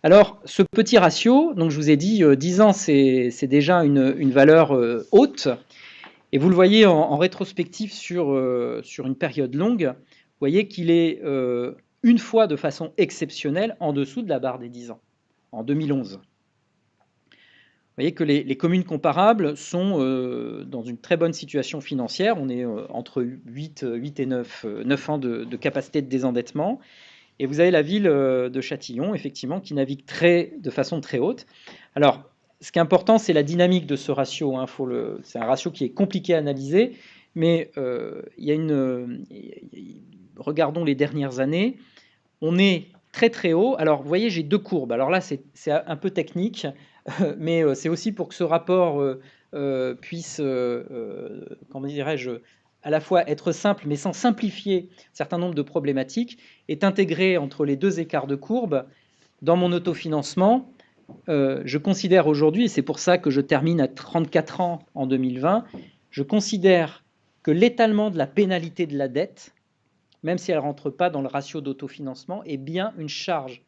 Alors, ce petit ratio, donc je vous ai dit, 10 ans, c'est déjà une valeur haute. Et vous le voyez en rétrospective sur une période longue, vous voyez qu'il est une fois de façon exceptionnelle en dessous de la barre des 10 ans, en 2011. Vous voyez que les communes comparables sont dans une très bonne situation financière. On est entre 8 et 9 ans de capacité de désendettement. Et vous avez la ville de Châtillon, effectivement, qui navigue de façon très haute. Alors, ce qui est important, c'est la dynamique de ce ratio. C'est un ratio qui est compliqué à analyser, mais regardons les dernières années. On est très très haut. Alors, vous voyez, j'ai deux courbes. Alors là, c'est un peu technique, mais c'est aussi pour que ce rapport puisse, comment dirais-je, à la fois être simple, mais sans simplifier un certain nombre de problématiques, est intégré entre les deux écarts de courbe. Dans mon autofinancement, je considère aujourd'hui, et c'est pour ça que je termine à 34 ans en 2020, je considère que l'étalement de la pénalité de la dette, même si elle ne rentre pas dans le ratio d'autofinancement, est bien une charge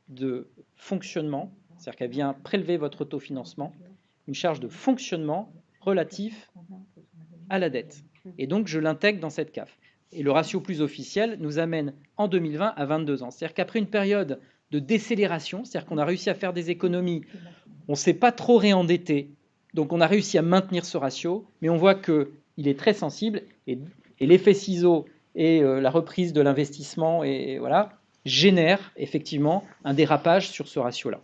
de fonctionnement, c'est-à-dire qu'elle vient prélever votre autofinancement, une charge de fonctionnement relatif à la dette. Et donc, je l'intègre dans cette CAF. Et le ratio plus officiel nous amène en 2020 à 22 ans. C'est-à-dire qu'après une période de décélération, c'est-à-dire qu'on a réussi à faire des économies, on ne s'est pas trop réendetté, donc on a réussi à maintenir ce ratio, mais on voit qu'il est très sensible, et l'effet ciseau et la reprise de l'investissement génère effectivement un dérapage sur ce ratio-là.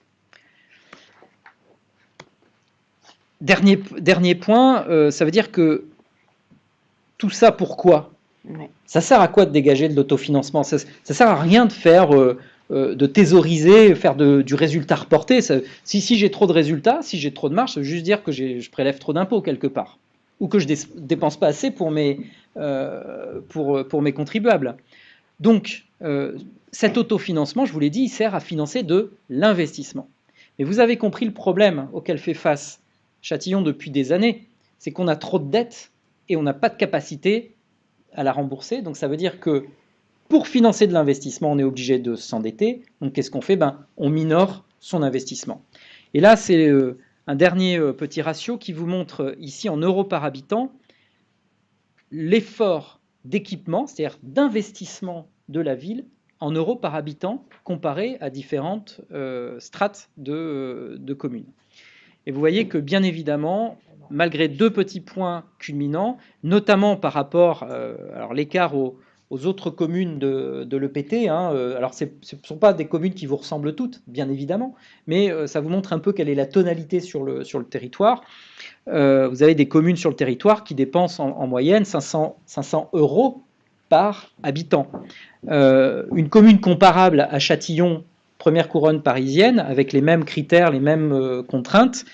Dernier point, ça veut dire que tout ça, pourquoi? Ça sert à quoi de dégager de l'autofinancement? Ça sert à rien de faire, de thésauriser, faire du résultat reporté. Si j'ai trop de résultats, si j'ai trop de marge, ça veut juste dire que je prélève trop d'impôts quelque part, ou que je dépense pas assez pour mes contribuables. Donc, cet autofinancement, je vous l'ai dit, il sert à financer de l'investissement. Mais vous avez compris le problème auquel fait face Châtillon depuis des années, c'est qu'on a trop de dettes et on n'a pas de capacité à la rembourser. Donc ça veut dire que pour financer de l'investissement, on est obligé de s'endetter. Donc qu'est-ce qu'on fait? On minore son investissement. Et là, c'est un dernier petit ratio qui vous montre ici en euros par habitant l'effort d'équipement, c'est-à-dire d'investissement de la ville en euros par habitant comparé à différentes strates de communes. Et vous voyez que bien évidemment, malgré deux petits points culminants, notamment par rapport alors l'écart aux autres communes de l'EPT, alors ce ne sont pas des communes qui vous ressemblent toutes, bien évidemment, mais ça vous montre un peu quelle est la tonalité sur le territoire. Vous avez des communes sur le territoire qui dépensent en moyenne 500 euros par habitant. Une commune comparable à Châtillon, première couronne parisienne, avec les mêmes critères, les mêmes contraintes,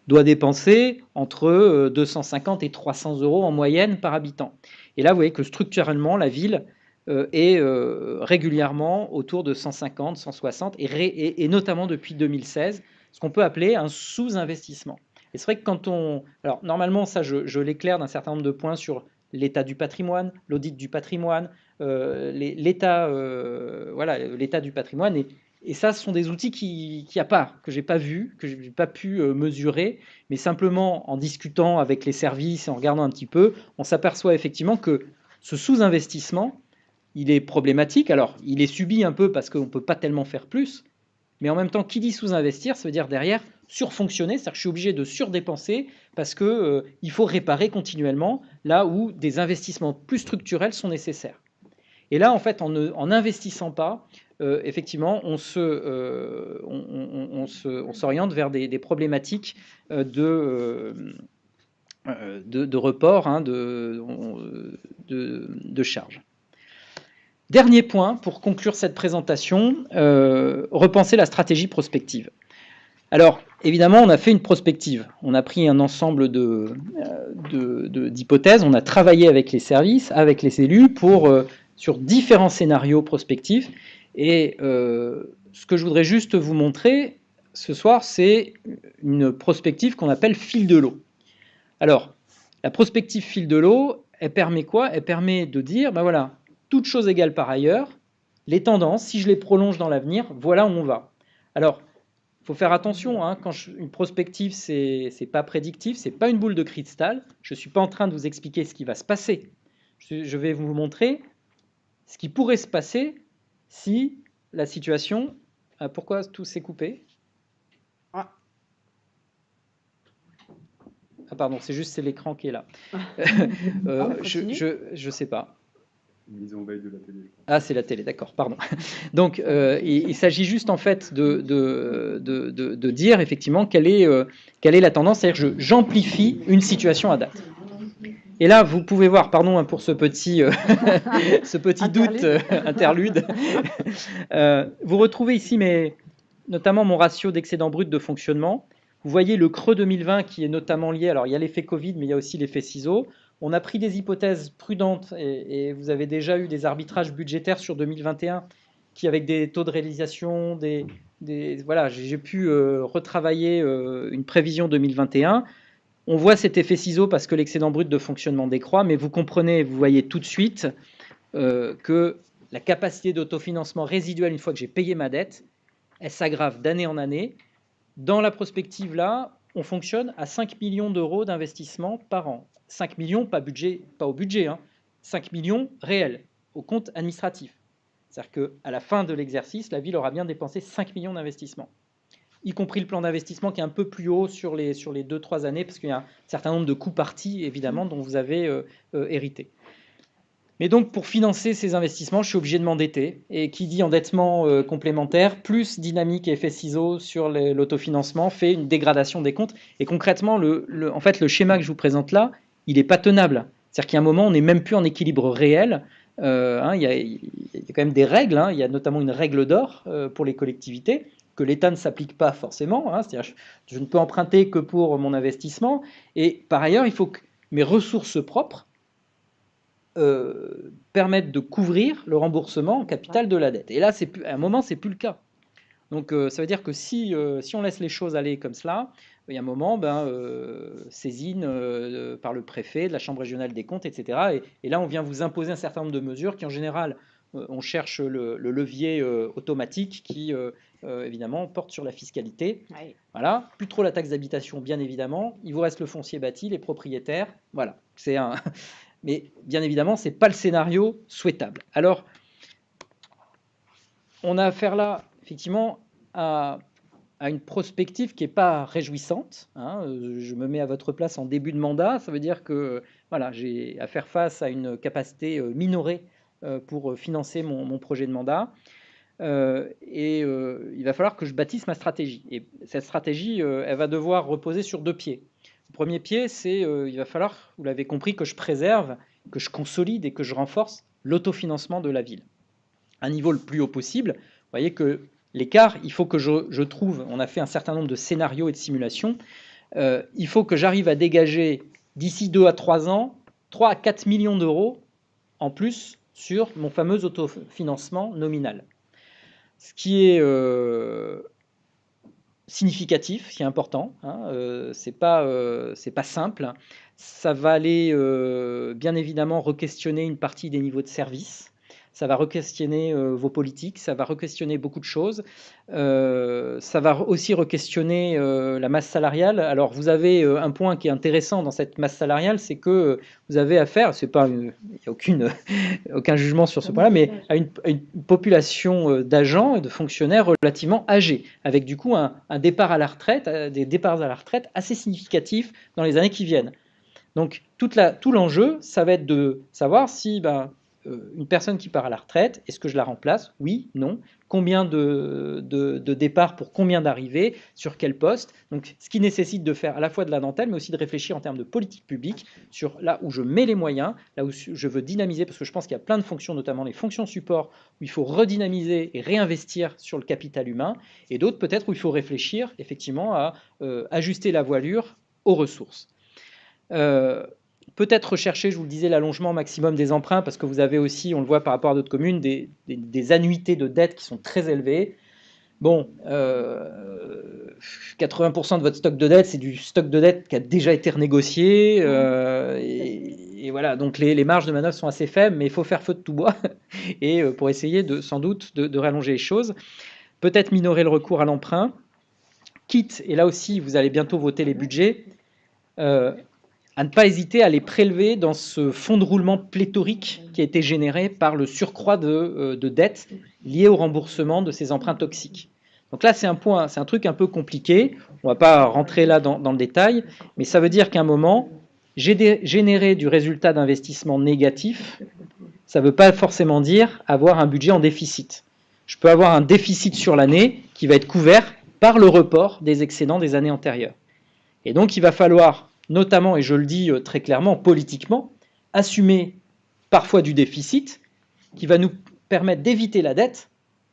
doit dépenser entre 250 et 300 euros en moyenne par habitant. Et là, vous voyez que structurellement, la ville est régulièrement autour de 150, 160, et notamment depuis 2016, ce qu'on peut appeler un sous-investissement. Et c'est vrai que quand on... Alors, normalement, ça, je l'éclaire d'un certain nombre de points sur l'état du patrimoine, l'audit du patrimoine, l'état l'état du patrimoine. Et ça, ce sont des outils qu'il n'y a pas, que je n'ai pas vu, que je n'ai pas pu mesurer, mais simplement en discutant avec les services et en regardant un petit peu, on s'aperçoit effectivement que ce sous-investissement, il est problématique. Alors, il est subi un peu parce qu'on ne peut pas tellement faire plus, mais en même temps, qui dit sous-investir, ça veut dire derrière surfonctionner, c'est-à-dire que je suis obligé de surdépenser parce qu'il faut réparer continuellement là où des investissements plus structurels sont nécessaires. Et là, en fait, en n'investissant pas, effectivement, on s'oriente vers des problématiques de report de charges. Dernier point pour conclure cette présentation, repenser la stratégie prospective. Alors, évidemment, on a fait une prospective. On a pris un ensemble d'hypothèses. On a travaillé avec les services, avec les élus, sur différents scénarios prospectifs. Et ce que je voudrais juste vous montrer ce soir, c'est une prospective qu'on appelle fil de l'eau. Alors, la prospective fil de l'eau, elle permet quoi? Elle permet de dire, ben voilà, toutes choses égales par ailleurs, les tendances, si je les prolonge dans l'avenir, voilà où on va. Alors, il faut faire attention, quand une prospective, c'est pas prédictif, c'est pas une boule de cristal. Je ne suis pas en train de vous expliquer ce qui va se passer. Je vais vous montrer ce qui pourrait se passer si la situation... pourquoi tout s'est coupé? Ah pardon, c'est l'écran qui est là. Je sais pas. Mise en veille de la télé. Ah, c'est la télé, d'accord, pardon. Donc, il s'agit juste en fait de dire effectivement quelle est la tendance, c'est-à-dire que j'amplifie une situation à date. Et là, vous pouvez voir, pardon pour ce petit, doute interlude, vous retrouvez ici notamment mon ratio d'excédent brut de fonctionnement. Vous voyez le creux 2020 qui est notamment lié, alors il y a l'effet Covid, mais il y a aussi l'effet ciseaux. On a pris des hypothèses prudentes et vous avez déjà eu des arbitrages budgétaires sur 2021 qui, avec des taux de réalisation, voilà, j'ai pu retravailler une prévision 2021. On voit cet effet ciseaux parce que l'excédent brut de fonctionnement décroît, mais vous comprenez, vous voyez tout de suite que la capacité d'autofinancement résiduelle, une fois que j'ai payé ma dette, elle s'aggrave d'année en année. Dans la prospective, là, on fonctionne à 5 millions d'euros d'investissement par an. 5 millions, pas au budget, 5 millions réels, au compte administratif. C'est-à-dire qu'à la fin de l'exercice, la ville aura bien dépensé 5 millions d'investissement, y compris le plan d'investissement qui est un peu plus haut sur les 2-3 années, parce qu'il y a un certain nombre de coûts partis, évidemment, dont vous avez hérité. Mais donc, pour financer ces investissements, je suis obligé de m'endetter. Et qui dit endettement complémentaire, plus dynamique et effet ciseaux sur l'autofinancement, fait une dégradation des comptes. Et concrètement, en fait, le schéma que je vous présente là, il n'est pas tenable. C'est-à-dire qu'à un moment, on n'est même plus en équilibre réel. Il y a quand même des règles. Il y a notamment une règle d'or pour les collectivités, que l'État ne s'applique pas forcément. C'est-à-dire je ne peux emprunter que pour mon investissement. Et par ailleurs, il faut que mes ressources propres permettent de couvrir le remboursement en capital de la dette. Et là, à un moment, c'est plus le cas. Donc, ça veut dire que si on laisse les choses aller comme cela, il y a un moment, saisine par le préfet, de la Chambre régionale des comptes, etc. Et là, on vient vous imposer un certain nombre de mesures qui, en général, on cherche le levier automatique qui, évidemment, porte sur la fiscalité. Ouais. Voilà, plus trop la taxe d'habitation, bien évidemment. Il vous reste le foncier bâti, les propriétaires. Voilà, c'est un. Mais bien évidemment, c'est pas le scénario souhaitable. Alors, on a affaire là, effectivement, à une prospective qui n'est pas réjouissante. Hein. Je me mets à votre place en début de mandat. Ça veut dire que voilà, j'ai à faire face à une capacité minorée pour financer mon projet de mandat. Il va falloir que je bâtisse ma stratégie. Et cette stratégie, elle va devoir reposer sur 2 pieds. Le premier pied, c'est il va falloir, vous l'avez compris, que je préserve, que je consolide et que je renforce l'autofinancement de la ville. À un niveau le plus haut possible. Vous voyez que l'écart, il faut que je trouve, on a fait un certain nombre de scénarios et de simulations, il faut que j'arrive à dégager d'ici 2 à 3 ans 3 à 4 millions d'euros en plus sur mon fameux autofinancement nominal. Ce qui est significatif, ce qui est important, hein, c'est pas simple. Ça va aller bien évidemment re-questionner une partie des niveaux de service. Ça va re-questionner vos politiques, ça va re-questionner beaucoup de choses. Ça va aussi re-questionner la masse salariale. Alors vous avez un point qui est intéressant dans cette masse salariale, c'est que vous avez affaire, c'est pas, il n'y a aucun jugement sur ce point-là, mais à une population d'agents et de fonctionnaires relativement âgés, avec du coup un départ à la retraite, des départs à la retraite assez significatifs dans les années qui viennent. Donc tout l'enjeu, ça va être de savoir si une personne qui part à la retraite, est-ce que je la remplace? Oui, non. Combien de départs pour combien d'arrivées? Sur quel poste? Donc, ce qui nécessite de faire à la fois de la dentelle, mais aussi de réfléchir en termes de politique publique sur là où je mets les moyens, là où je veux dynamiser, parce que je pense qu'il y a plein de fonctions, notamment les fonctions support, où il faut redynamiser et réinvestir sur le capital humain, et d'autres peut-être où il faut réfléchir effectivement à ajuster la voilure aux ressources. Peut-être rechercher, je vous le disais, l'allongement maximum des emprunts, parce que vous avez aussi, on le voit par rapport à d'autres communes, des annuités de dette qui sont très élevées. Bon, 80% de votre stock de dette, c'est du stock de dette qui a déjà été renégocié. Et voilà, donc les marges de manœuvre sont assez faibles, mais il faut faire feu de tout bois et pour essayer sans doute de rallonger les choses. Peut-être minorer le recours à l'emprunt, quitte, et là aussi, vous allez bientôt voter les budgets, à ne pas hésiter à les prélever dans ce fonds de roulement pléthorique qui a été généré par le surcroît de dettes liées au remboursement de ces emprunts toxiques. Donc là, c'est un truc un peu compliqué. On ne va pas rentrer là dans le détail, mais ça veut dire qu'à un moment, générer du résultat d'investissement négatif, ça ne veut pas forcément dire avoir un budget en déficit. Je peux avoir un déficit sur l'année qui va être couvert par le report des excédents des années antérieures. Et donc, il va falloir notamment, et je le dis très clairement, politiquement, assumer parfois du déficit qui va nous permettre d'éviter la dette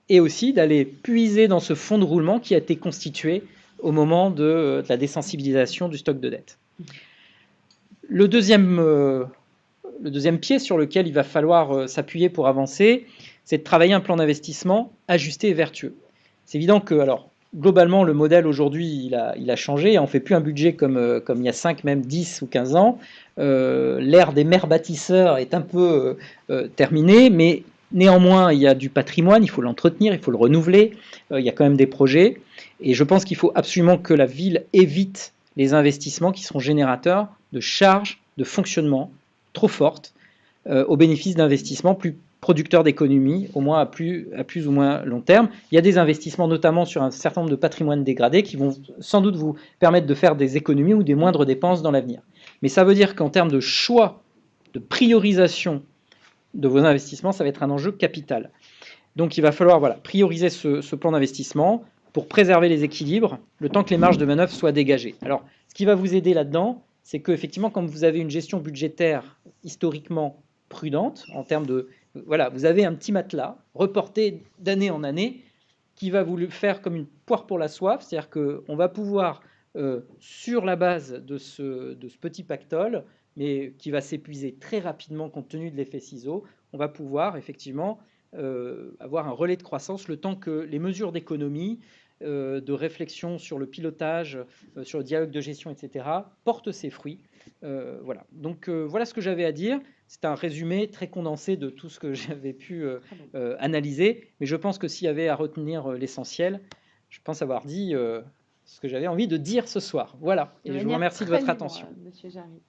et aussi d'aller puiser dans ce fonds de roulement qui a été constitué au moment de la désensibilisation du stock de dette. Le deuxième pied sur lequel il va falloir s'appuyer pour avancer, c'est de travailler un plan d'investissement ajusté et vertueux. C'est évident que, alors, globalement, le modèle aujourd'hui, il a changé. On ne fait plus un budget comme il y a 5, même 10 ou 15 ans. L'ère des maires bâtisseurs est un peu terminée, mais néanmoins, il y a du patrimoine, il faut l'entretenir, il faut le renouveler. Il y a quand même des projets. Et je pense qu'il faut absolument que la ville évite les investissements qui sont générateurs de charges de fonctionnement trop fortes au bénéfice d'investissements plus producteurs d'économie, au moins à plus ou moins long terme. Il y a des investissements notamment sur un certain nombre de patrimoines dégradés qui vont sans doute vous permettre de faire des économies ou des moindres dépenses dans l'avenir. Mais ça veut dire qu'en termes de choix, de priorisation de vos investissements, ça va être un enjeu capital. Donc il va falloir prioriser ce plan d'investissement pour préserver les équilibres, le temps que les marges de manœuvre soient dégagées. Alors, ce qui va vous aider là-dedans, c'est qu'effectivement, quand vous avez une gestion budgétaire historiquement prudente, en termes de... Voilà, vous avez un petit matelas reporté d'année en année qui va vous le faire comme une poire pour la soif, c'est-à-dire qu'on va pouvoir, sur la base de ce petit pactole, mais qui va s'épuiser très rapidement compte tenu de l'effet ciseau, on va pouvoir effectivement avoir un relais de croissance le temps que les mesures d'économie de réflexion sur le pilotage, sur le dialogue de gestion, etc., porte ses fruits. Voilà. Donc voilà ce que j'avais à dire. C'est un résumé très condensé de tout ce que j'avais pu analyser, mais je pense que s'il y avait à retenir l'essentiel, je pense avoir dit ce que j'avais envie de dire ce soir. Voilà, et je vous remercie de votre attention. Monsieur Jarry.